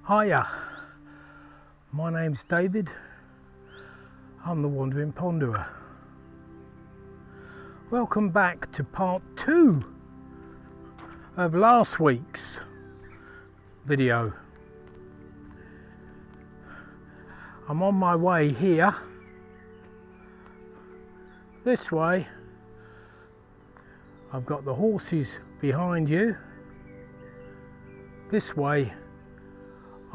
Hiya, my name's David. I'm the Wandering Ponderer. Welcome back to part 2 of last week's video. I'm on my way here. This way. I've got the horses behind you. This way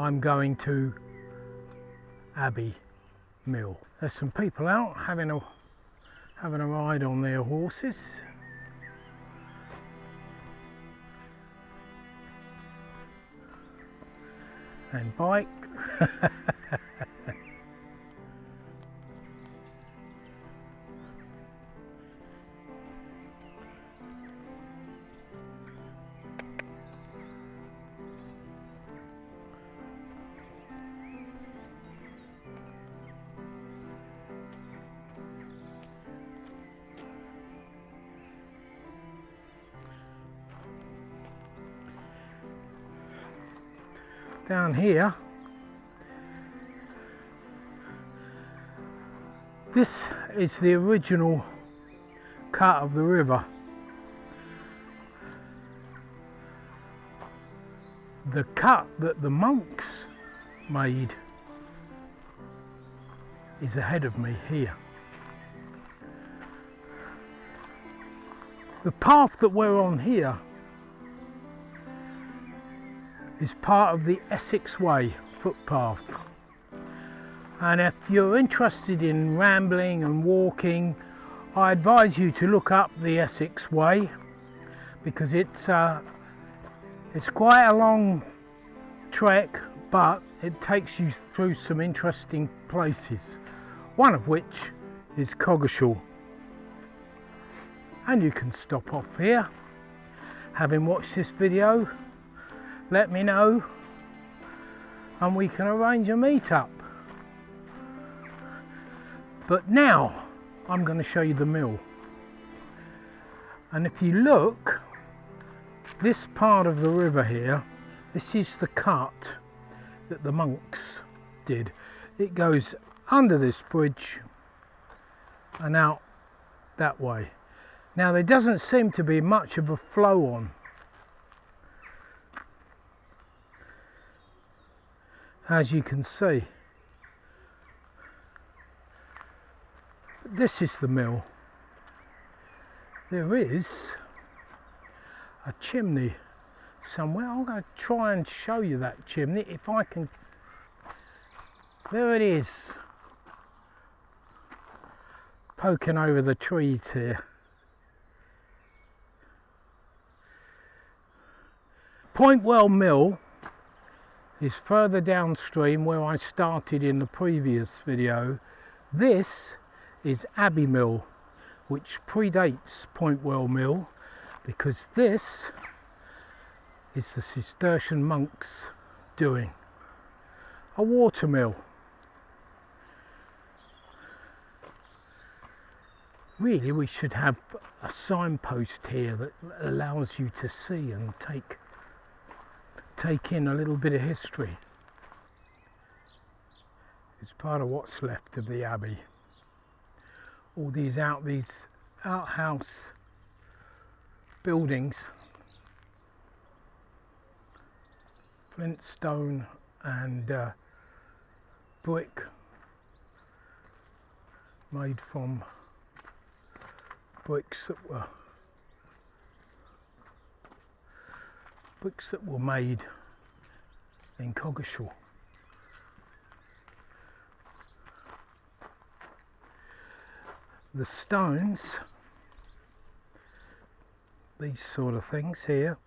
I'm going to Abbey Mill. There's some people out having a ride on their horses. And bike. Down here, this is the original cut of the river. The cut that the monks made is ahead of me here. The path that we're on here is part of the Essex Way footpath, and if you're interested in rambling and walking, I advise you to look up the Essex Way, because it's quite a long trek, but it takes you through some interesting places, one of which is Coggeshall. And you can stop off here. Having watched this video, let me know and we can arrange a meet-up. But now I'm going to show you the mill. And if you look, this part of the river here, this is the cut that the monks did. It goes under this bridge and out that way. Now there doesn't seem to be much of a flow on, as you can see. This is the mill. There is a chimney somewhere. I'm going to try and show you that chimney if I can. There it is, poking over the trees here. Pointwell Mill is further downstream where I started in the previous video. This is Abbey Mill, which predates Pointwell Mill, because this is the Cistercian monks doing a water mill. Really, we should have a signpost here that allows you to see and take in a little bit of history. It's part of what's left of the Abbey. All these outhouse buildings, flint, stone and brick, made from bricks that were made in Coggeshall. The stones, these sort of things here,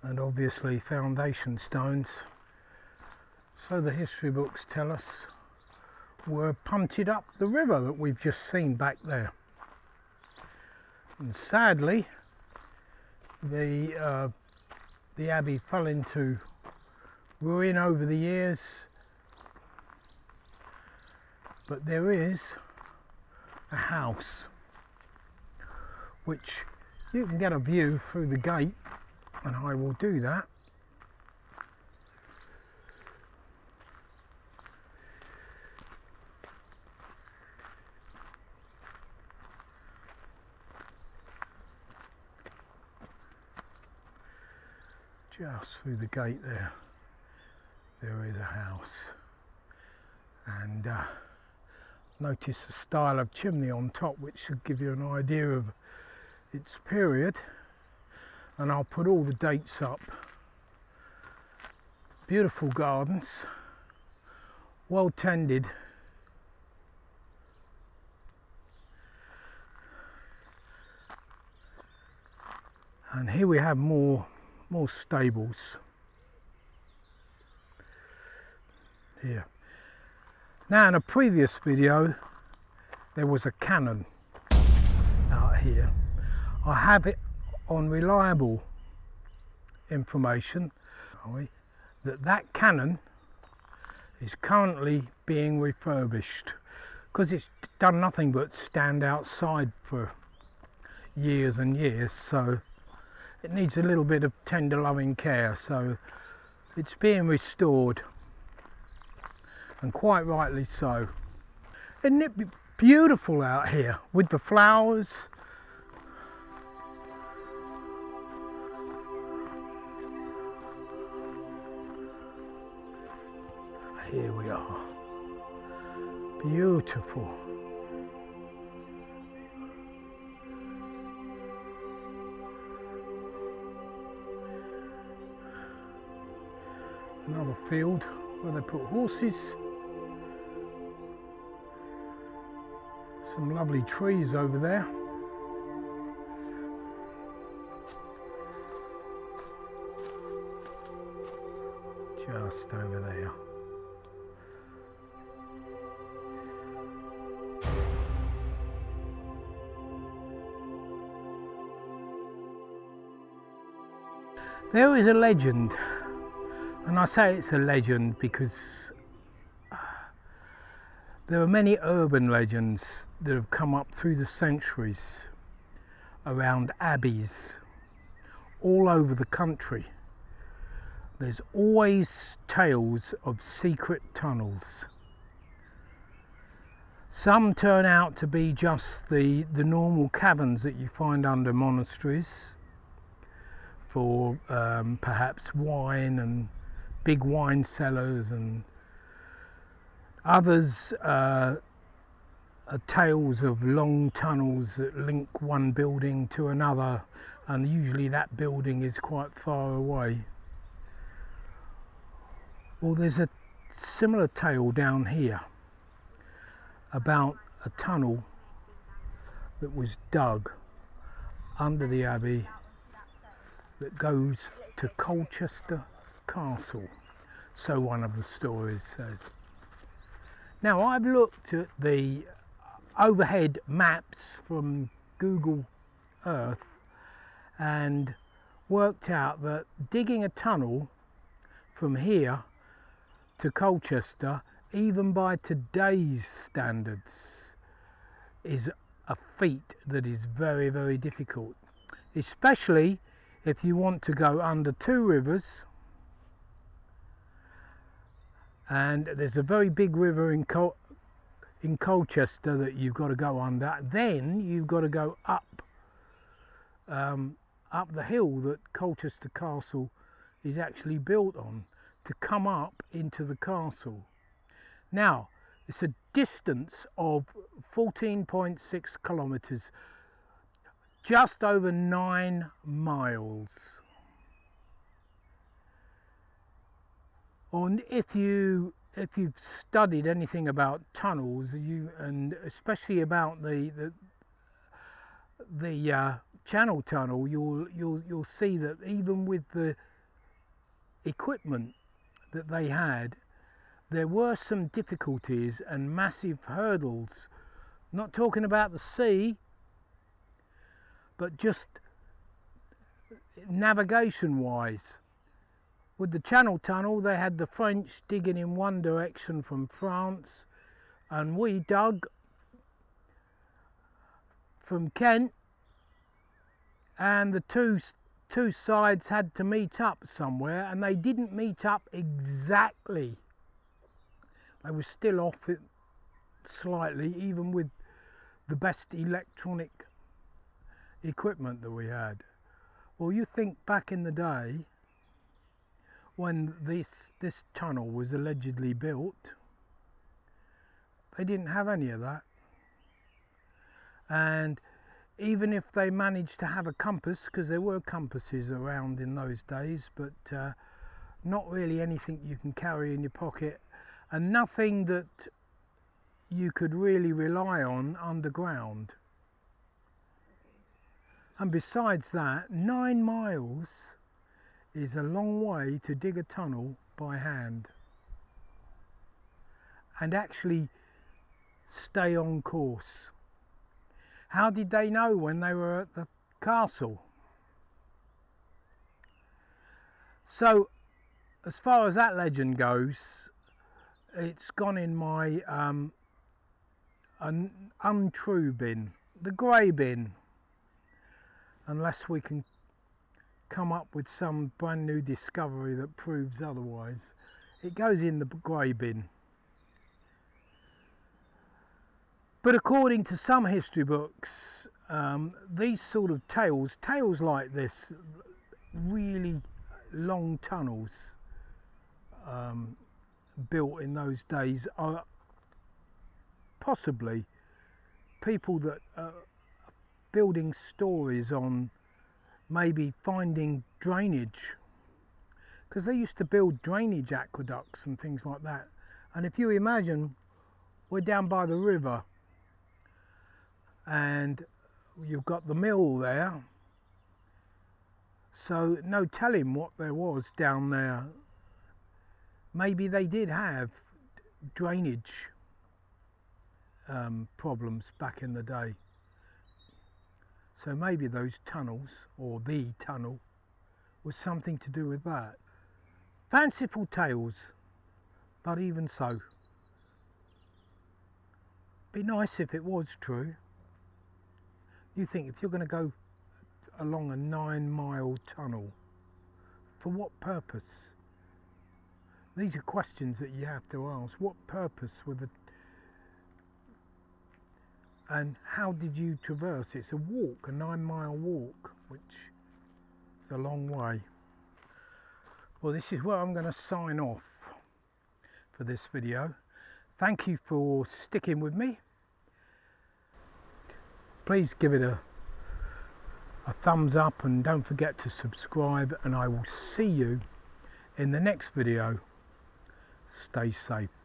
and obviously foundation stones, so the history books tell us, were punted up the river that we've just seen back there. And sadly, the Abbey fell into ruin over the years, but there is a house which you can get a view through the gate and I will do that. Just through the gate there is a house, and notice the style of chimney on top, which should give you an idea of its period, and I'll put all the dates up. Beautiful gardens, well tended, and here we have more stables here. Now, in a previous video there was a cannon out here. I have it on reliable information that cannon is currently being refurbished, because it's done nothing but stand outside for years and years, so it needs a little bit of tender loving care. So it's being restored, and quite rightly so. Isn't it beautiful out here with the flowers? Here we are. Beautiful. Another field where they put horses. Some lovely trees over there. Just over there. There is a legend, and I say it's a legend because there are many urban legends that have come up through the centuries around abbeys all over the country. There's always tales of secret tunnels. Some turn out to be just the normal caverns that you find under monasteries for perhaps wine and big wine cellars, and others are tales of long tunnels that link one building to another, and usually that building is quite far away. Well, there's a similar tale down here about a tunnel that was dug under the Abbey that goes to Colchester Castle, so one of the stories says. Now, I've looked at the overhead maps from Google Earth and worked out that digging a tunnel from here to Colchester, even by today's standards, is a feat that is very, very difficult, especially if you want to go under two rivers, and there's a very big river in Colchester that you've got to go under. Then you've got to go up the hill that Colchester Castle is actually built on to come up into the castle. Now, it's a distance of 14.6 kilometres, just over 9 miles. And if you've studied anything about tunnels, and especially about the Channel Tunnel, you'll see that even with the equipment that they had, there were some difficulties and massive hurdles. Not talking about the sea, but just navigation wise. With the Channel Tunnel, they had the French digging in one direction from France, and we dug from Kent, and the two two sides had to meet up somewhere, and they didn't meet up exactly. They were still off it slightly, even with the best electronic equipment that we had. Well, you think back in the day when this tunnel was allegedly built, they didn't have any of that. And even if they managed to have a compass, because there were compasses around in those days, but not really anything you can carry in your pocket, and nothing that you could really rely on underground. And besides that, 9 miles is a long way to dig a tunnel by hand and actually stay on course. How did they know when they were at the castle? So, as far as that legend goes, it's gone in my untrue bin, the grey bin, unless we can come up with some brand new discovery that proves otherwise. It goes in the grey bin. But according to some history books, these sort of tales like this, really long tunnels built in those days, are possibly people that are building stories on maybe finding drainage, because they used to build drainage aqueducts and things like that. And if you imagine, we're down by the river and you've got the mill there, so no telling what there was down there. Maybe they did have drainage problems back in the day. So maybe those tunnels, or the tunnel, was something to do with that. Fanciful tales, but even so. Be nice if it was true. You think, if you're going to go along a 9-mile tunnel, for what purpose? These are questions that you have to ask. What purpose were the... And how did you traverse? It's a walk, a 9-mile walk, which is a long way. Well, this is where I'm going to sign off for this video. Thank you for sticking with me. Please give it a thumbs up and don't forget to subscribe, and I will see you in the next video. Stay safe.